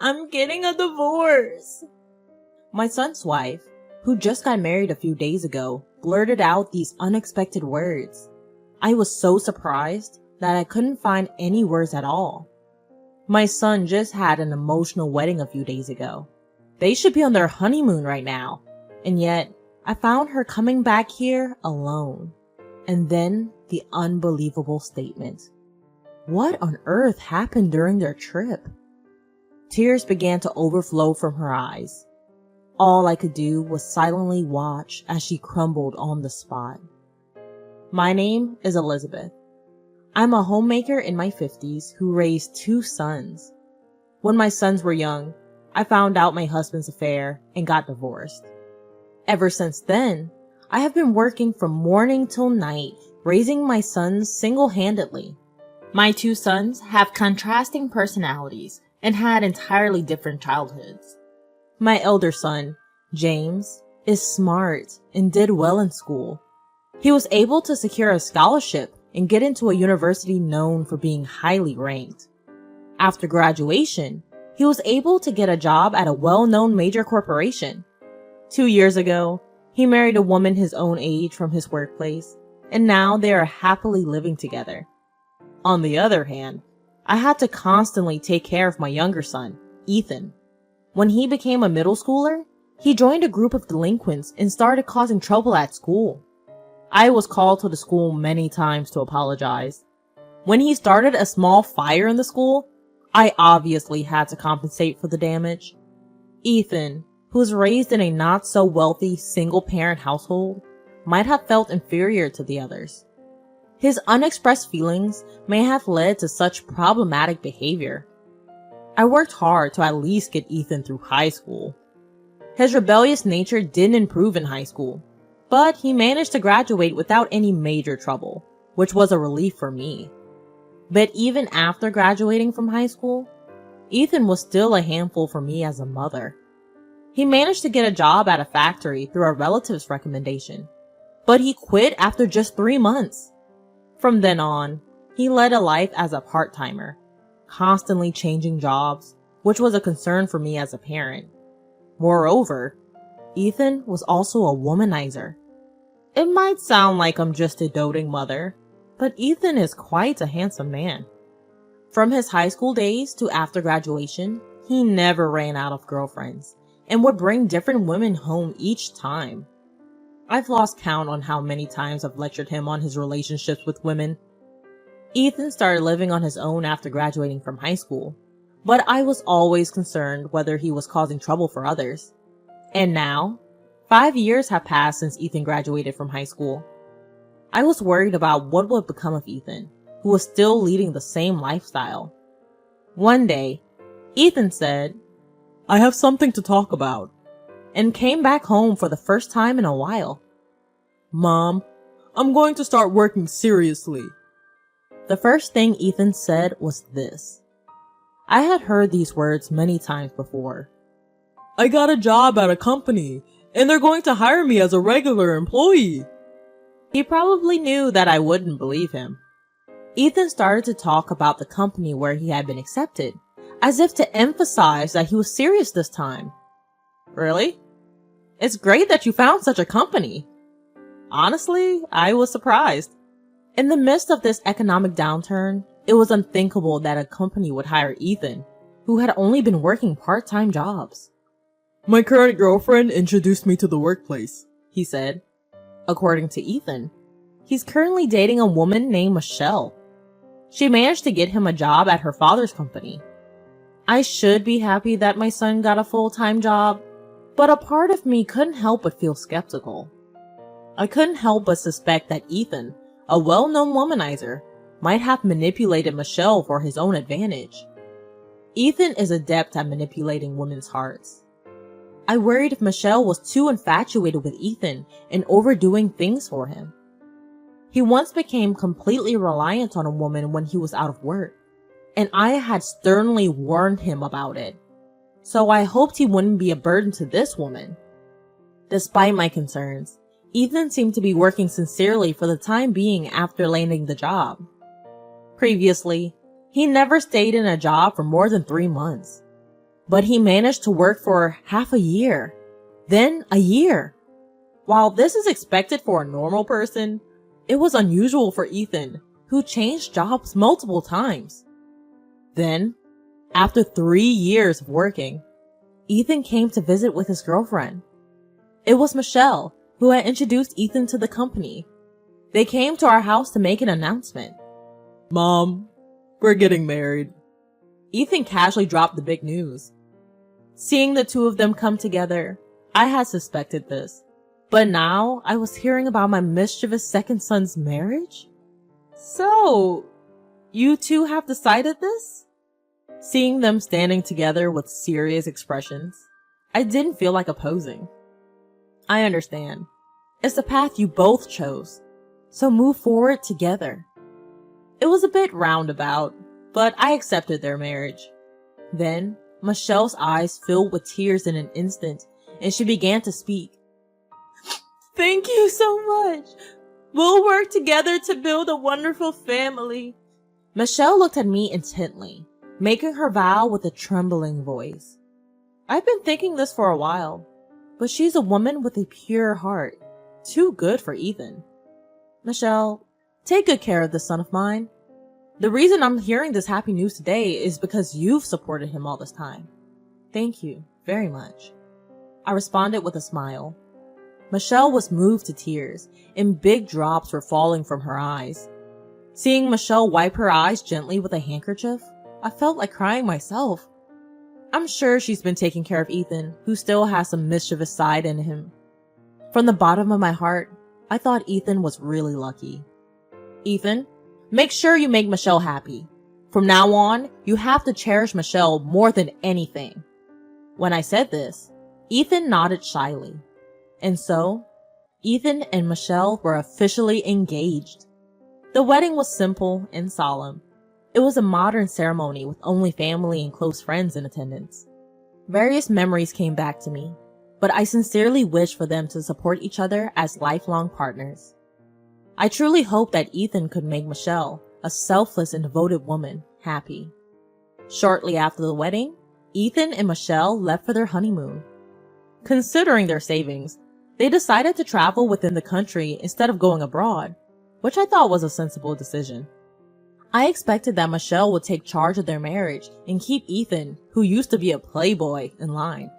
I'm getting a divorce. My son's wife, who just got married a few days ago, blurted out these unexpected words. I was so surprised that I couldn't find any words at all. My son just had an emotional wedding a few days ago. They should be on their honeymoon right now, and yet I found her coming back here alone. And then the unbelievable statement. What on earth happened during their trip? Tears began to overflow from her eyes. All I could do was silently watch as she crumbled on the spot. My name is Elizabeth. I'm a homemaker in my 50s who raised 2 sons. When my sons were young, I found out my husband's affair and got divorced. Ever since then, I have been working from morning till night, raising my sons single-handedly. My 2 sons have contrasting personalities and had entirely different childhoods. My elder son, James, is smart and did well in school. He was able to secure a scholarship and get into a university known for being highly ranked. After graduation, he was able to get a job at a well-known major corporation. 2 years ago, he married a woman his own age from his workplace, and now they are happily living together. On the other hand, I had to constantly take care of my younger son, Ethan. When he became a middle schooler, he joined a group of delinquents and started causing trouble at school. I was called to the school many times to apologize. When he started a small fire in the school, I obviously had to compensate for the damage. Ethan, who was raised in a not-so-wealthy single-parent household, might have felt inferior to the others. His unexpressed feelings may have led to such problematic behavior. I worked hard to at least get Ethan through high school. His rebellious nature didn't improve in high school, but he managed to graduate without any major trouble, which was a relief for me. But even after graduating from high school, Ethan was still a handful for me as a mother. He managed to get a job at a factory through a relative's recommendation, but he quit after just 3 months. From then on, he led a life as a part-timer, constantly changing jobs, which was a concern for me as a parent. Moreover, Ethan was also a womanizer. It might sound like I'm just a doting mother, but Ethan is quite a handsome man. From his high school days to after graduation, he never ran out of girlfriends and would bring different women home each time. I've lost count on how many times I've lectured him on his relationships with women. Ethan started living on his own after graduating from high school, but I was always concerned whether he was causing trouble for others. And now, 5 years have passed since Ethan graduated from high school. I was worried about what would become of Ethan, who was still leading the same lifestyle. One day, Ethan said, "I have something to talk about," and came back home for the first time in a while. "Mom, I'm going to start working seriously." The first thing Ethan said was this. I had heard these words many times before. "I got a job at a company, and they're going to hire me as a regular employee." He probably knew that I wouldn't believe him. Ethan started to talk about the company where he had been accepted, as if to emphasize that he was serious this time. "Really? It's great that you found such a company." Honestly, I was surprised. In the midst of this economic downturn, it was unthinkable that a company would hire Ethan, who had only been working part-time jobs. "My current girlfriend introduced me to the workplace," he said. According to Ethan, he's currently dating a woman named Michelle. She managed to get him a job at her father's company. I should be happy that my son got a full-time job, but a part of me couldn't help but feel skeptical. I couldn't help but suspect that Ethan, a well-known womanizer, might have manipulated Michelle for his own advantage. Ethan is adept at manipulating women's hearts. I worried if Michelle was too infatuated with Ethan and overdoing things for him. He once became completely reliant on a woman when he was out of work, and I had sternly warned him about it. So I hoped he wouldn't be a burden to this woman. Despite my concerns, Ethan seemed to be working sincerely for the time being after landing the job. Previously, he never stayed in a job for more than 3 months. But he managed to work for half a year, then a year. While this is expected for a normal person, it was unusual for Ethan, who changed jobs multiple times. Then, after 3 years of working, Ethan came to visit with his girlfriend. It was Michelle, who had introduced Ethan to the company. They came to our house to make an announcement. "Mom, we're getting married." Ethan casually dropped the big news. Seeing the two of them come together, I had suspected this. But now I was hearing about my mischievous second son's marriage? "So, you two have decided this?" Seeing them standing together with serious expressions, I didn't feel like opposing. "I understand. It's the path you both chose, so move forward together." It was a bit roundabout, but I accepted their marriage. Then, Michelle's eyes filled with tears in an instant, and she began to speak. "Thank you so much. We'll work together to build a wonderful family." Michelle looked at me intently, making her vow with a trembling voice. I've been thinking this for a while, but she's a woman with a pure heart, too good for Ethan. "Michelle, take good care of this son of mine. The reason I'm hearing this happy news today is because you've supported him all this time. Thank you very much." I responded with a smile. Michelle was moved to tears, and big drops were falling from her eyes. Seeing Michelle wipe her eyes gently with a handkerchief, I felt like crying myself. I'm sure she's been taking care of Ethan, who still has some mischievous side in him. From the bottom of my heart, I thought Ethan was really lucky. "Ethan, make sure you make Michelle happy. From now on, you have to cherish Michelle more than anything." When I said this, Ethan nodded shyly. And so, Ethan and Michelle were officially engaged. The wedding was simple and solemn. It was a modern ceremony with only family and close friends in attendance. Various memories came back to me, but I sincerely wish for them to support each other as lifelong partners. I truly hope that Ethan could make Michelle, a selfless and devoted woman, happy. Shortly after the wedding, Ethan and Michelle left for their honeymoon. Considering their savings, they decided to travel within the country instead of going abroad, which I thought was a sensible decision. I expected that Michelle would take charge of their marriage and keep Ethan, who used to be a playboy, in line.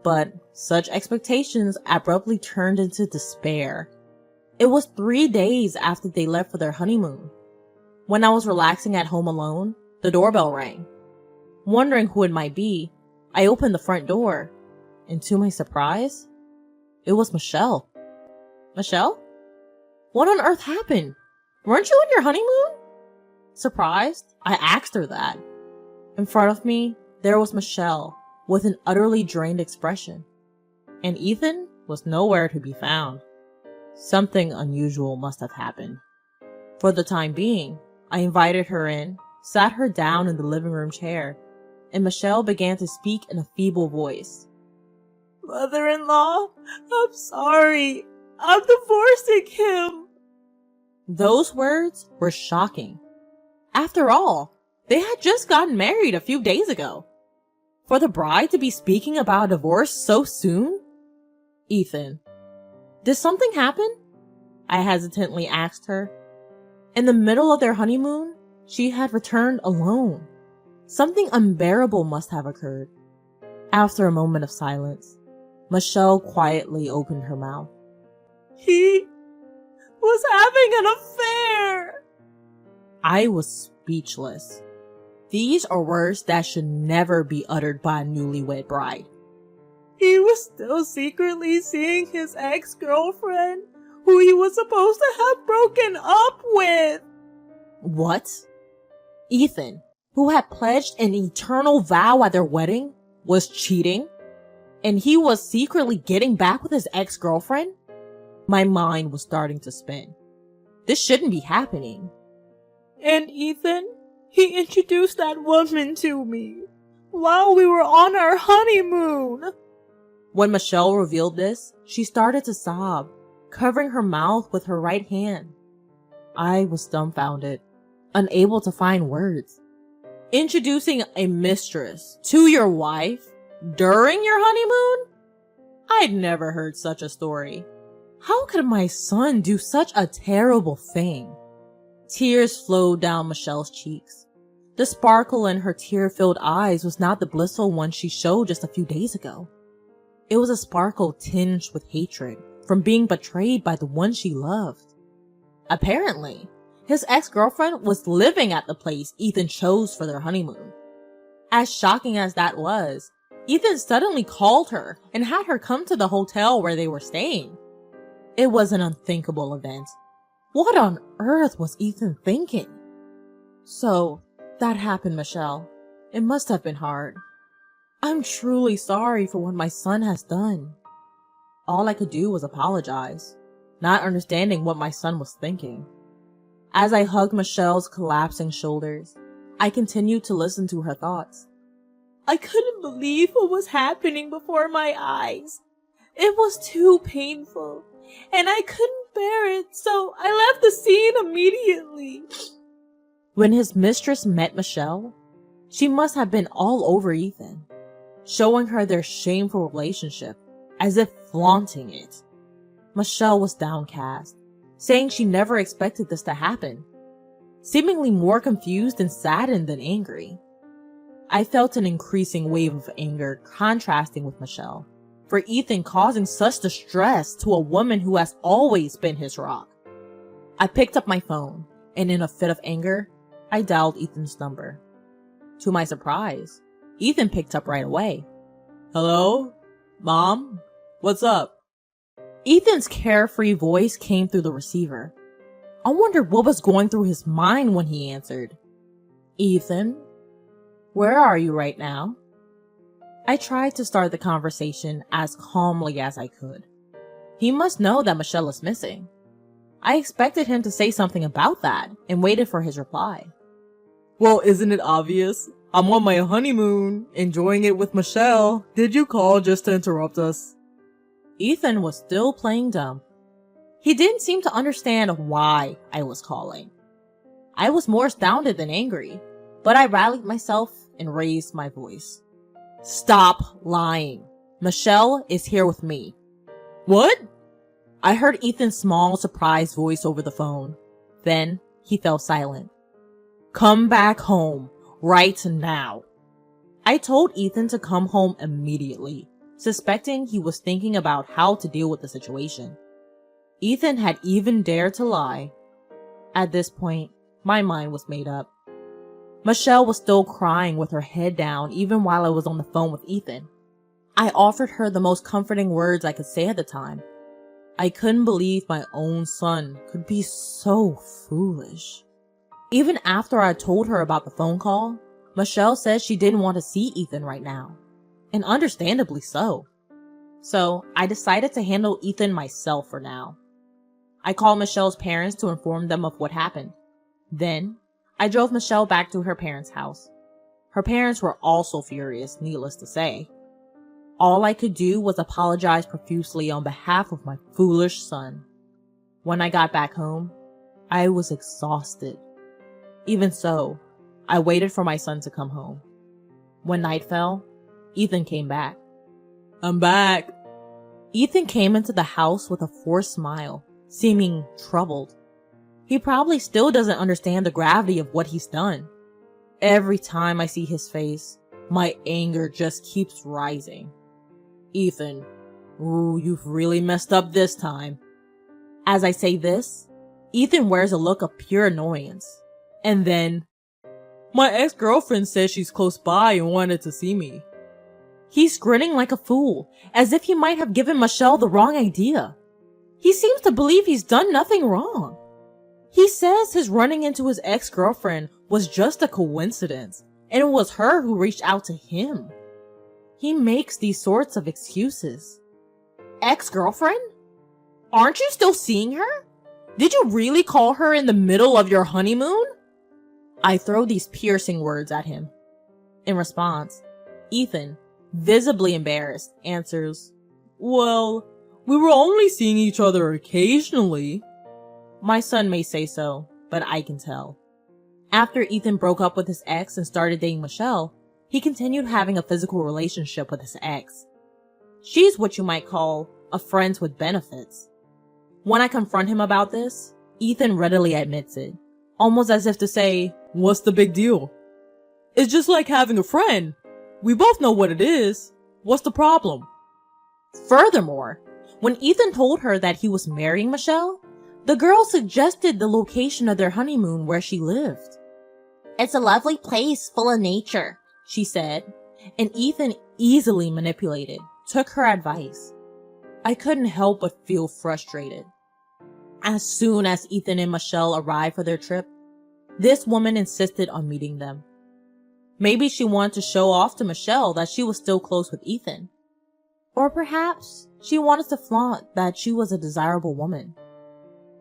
But such expectations abruptly turned into despair. It was 3 days after they left for their honeymoon. When I was relaxing at home alone, the doorbell rang. Wondering who it might be, I opened the front door, and to my surprise, it was Michelle. "Michelle? What on earth happened? Weren't you on your honeymoon?" Surprised, I asked her that. In front of me, there was Michelle, with an utterly drained expression. And Ethan was nowhere to be found. Something unusual must have happened. For the time being, I invited her in, sat her down in the living room chair, and Michelle began to speak in a feeble voice. "Mother-in-law, I'm sorry. I'm divorcing him." Those words were shocking. After all, they had just gotten married a few days ago. For the bride to be speaking about a divorce so soon? "Ethan, did something happen?" I hesitantly asked her. In the middle of their honeymoon, she had returned alone. Something unbearable must have occurred. After a moment of silence, Michelle quietly opened her mouth. "He was having an affair." I was speechless. These are words that should never be uttered by a newlywed bride. "He was still secretly seeing his ex-girlfriend, who he was supposed to have broken up with." What? Ethan, who had pledged an eternal vow at their wedding, was cheating? And he was secretly getting back with his ex-girlfriend? My mind was starting to spin. This shouldn't be happening. "And Ethan, he introduced that woman to me while we were on our honeymoon." When Michelle revealed this, she started to sob, covering her mouth with her right hand. I was dumbfounded, unable to find words. Introducing a mistress to your wife during your honeymoon? I'd never heard such a story. How could my son do such a terrible thing? Tears flowed down Michelle's cheeks. The sparkle in her tear-filled eyes was not the blissful one she showed just a few days ago. It was a sparkle tinged with hatred from being betrayed by the one she loved. Apparently, his ex-girlfriend was living at the place Ethan chose for their honeymoon. As shocking as that was, Ethan suddenly called her and had her come to the hotel where they were staying. It was an unthinkable event. What on earth was Ethan thinking? So, that happened, Michelle. It must have been hard. I'm truly sorry for what my son has done. All I could do was apologize, not understanding what my son was thinking. As I hugged Michelle's collapsing shoulders, I continued to listen to her thoughts. I couldn't believe what was happening before my eyes. It was too painful, and I couldn't bear it, so I left the scene immediately. When his mistress met Michelle, she must have been all over Ethan, showing her their shameful relationship, as if flaunting it. Michelle was downcast, saying she never expected this to happen, seemingly more confused and saddened than angry. I felt an increasing wave of anger contrasting with Michelle, for Ethan causing such distress to a woman who has always been his rock. I picked up my phone, and in a fit of anger, I dialed Ethan's number. To my surprise, Ethan picked up right away. Hello? Mom? What's up? Ethan's carefree voice came through the receiver. I wondered what was going through his mind when he answered. Ethan? Where are you right now? I tried to start the conversation as calmly as I could. He must know that Michelle is missing. I expected him to say something about that and waited for his reply. Well, isn't it obvious? I'm on my honeymoon, enjoying it with Michelle. Did you call just to interrupt us? Ethan was still playing dumb. He didn't seem to understand why I was calling. I was more astounded than angry, but I rallied myself and raised my voice. Stop lying. Michelle is here with me. What? I heard Ethan's small, surprised voice over the phone. Then he fell silent. Come back home, right now. I told Ethan to come home immediately, suspecting he was thinking about how to deal with the situation. Ethan had even dared to lie. At this point, my mind was made up. Michelle was still crying with her head down even while I was on the phone with Ethan. I offered her the most comforting words I could say at the time. I couldn't believe my own son could be so foolish. Even after I told her about the phone call, Michelle said she didn't want to see Ethan right now. And understandably so. So I decided to handle Ethan myself for now. I called Michelle's parents to inform them of what happened. Then, I drove Michelle back to her parents' house. Her parents were also furious, needless to say. All I could do was apologize profusely on behalf of my foolish son. When I got back home, I was exhausted. Even so, I waited for my son to come home. When night fell, Ethan came back. I'm back. Ethan came into the house with a forced smile, seeming troubled. He probably still doesn't understand the gravity of what he's done. Every time I see his face, my anger just keeps rising. Ethan, ooh, you've really messed up this time. As I say this, Ethan wears a look of pure annoyance. And then, my ex-girlfriend says she's close by and wanted to see me. He's grinning like a fool, as if he might have given Michelle the wrong idea. He seems to believe he's done nothing wrong. He says his running into his ex-girlfriend was just a coincidence, and it was her who reached out to him. He makes these sorts of excuses. Ex-girlfriend? Aren't you still seeing her? Did you really call her in the middle of your honeymoon? I throw these piercing words at him. In response, Ethan, visibly embarrassed, answers, Well, we were only seeing each other occasionally. My son may say so, but I can tell. After Ethan broke up with his ex and started dating Michelle, he continued having a physical relationship with his ex. She's what you might call a friends with benefits. When I confront him about this, Ethan readily admits it, almost as if to say, "What's the big deal? It's just like having a friend. We both know what it is. What's the problem?" Furthermore, when Ethan told her that he was marrying Michelle, the girl suggested the location of their honeymoon where she lived. "It's a lovely place full of nature," she said, and Ethan easily manipulated, took her advice. I couldn't help but feel frustrated. As soon as Ethan and Michelle arrived for their trip, this woman insisted on meeting them. Maybe she wanted to show off to Michelle that she was still close with Ethan. Or perhaps she wanted to flaunt that she was a desirable woman.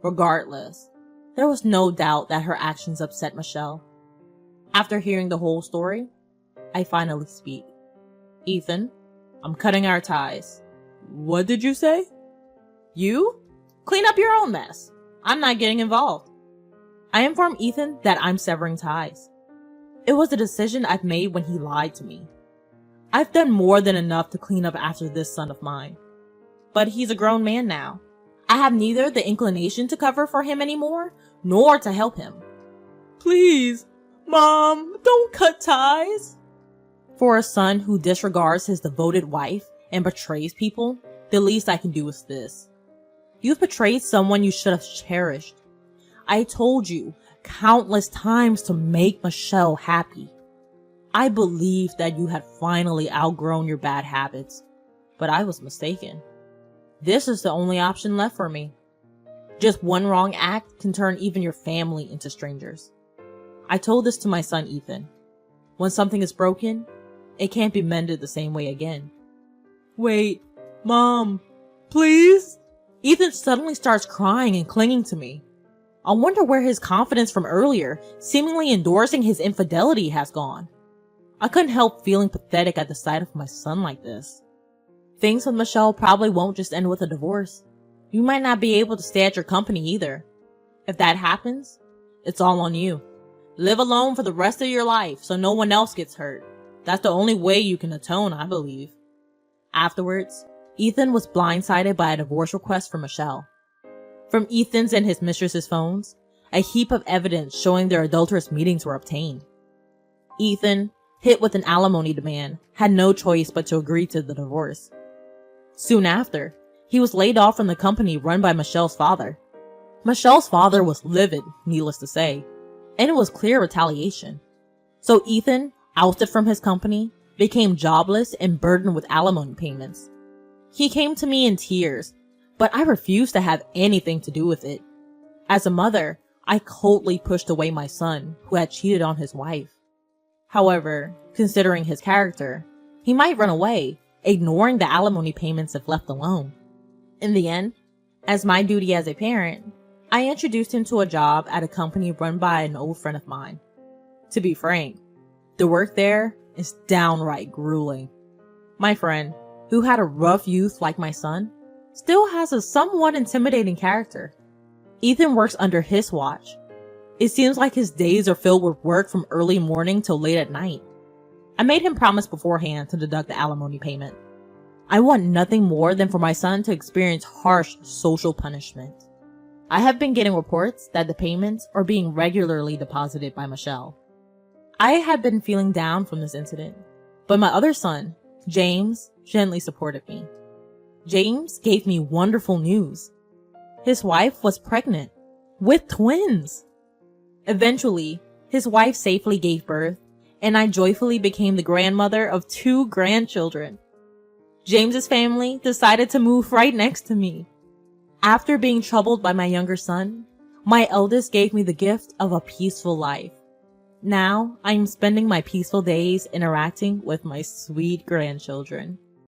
Regardless, there was no doubt that her actions upset Michelle. After hearing the whole story, I finally speak. "Ethan, I'm cutting our ties." "What did you say?" "You? Clean up your own mess. I'm not getting involved." I informed Ethan that I'm severing ties. It was a decision I've made when he lied to me. I've done more than enough to clean up after this son of mine. But he's a grown man now. I have neither the inclination to cover for him anymore, nor to help him. "Please, Mom, don't cut ties." For a son who disregards his devoted wife and betrays people, the least I can do is this. You've betrayed someone you should have cherished. I told you countless times to make Michelle happy. I believed that you had finally outgrown your bad habits, but I was mistaken. This is the only option left for me. Just one wrong act can turn even your family into strangers. I told this to my son Ethan. When something is broken, it can't be mended the same way again. "Wait, Mom, please?" Ethan suddenly starts crying and clinging to me. I wonder where his confidence from earlier, seemingly endorsing his infidelity, has gone. I couldn't help feeling pathetic at the sight of my son like this. Things with Michelle probably won't just end with a divorce. You might not be able to stay at your company either. If that happens, it's all on you. Live alone for the rest of your life so no one else gets hurt. That's the only way you can atone, I believe. Afterwards, Ethan was blindsided by a divorce request from Michelle. From Ethan's and his mistress's phones, a heap of evidence showing their adulterous meetings were obtained. Ethan, hit with an alimony demand, had no choice but to agree to the divorce. Soon after, he was laid off from the company run by Michelle's father. Michelle's father was livid, needless to say, and it was clear retaliation. So Ethan, ousted from his company, became jobless and burdened with alimony payments. He came to me in tears, but I refused to have anything to do with it. As a mother, I coldly pushed away my son, who had cheated on his wife. However, considering his character, he might run away, ignoring the alimony payments if left alone. In the end, as my duty as a parent, I introduced him to a job at a company run by an old friend of mine. To be frank, the work there is downright grueling. My friend, who had a rough youth like my son, still has a somewhat intimidating character. Ethan works under his watch. It seems like his days are filled with work from early morning till late at night. I made him promise beforehand to deduct the alimony payment. I want nothing more than for my son to experience harsh social punishment. I have been getting reports that the payments are being regularly deposited by Michelle. I had been feeling down from this incident, but my other son, James, gently supported me. James gave me wonderful news. His wife was pregnant, with twins. Eventually, his wife safely gave birth, and I joyfully became the grandmother of 2 grandchildren. James's family decided to move right next to me. After being troubled by my younger son, my eldest gave me the gift of a peaceful life. Now, I am spending my peaceful days interacting with my sweet grandchildren.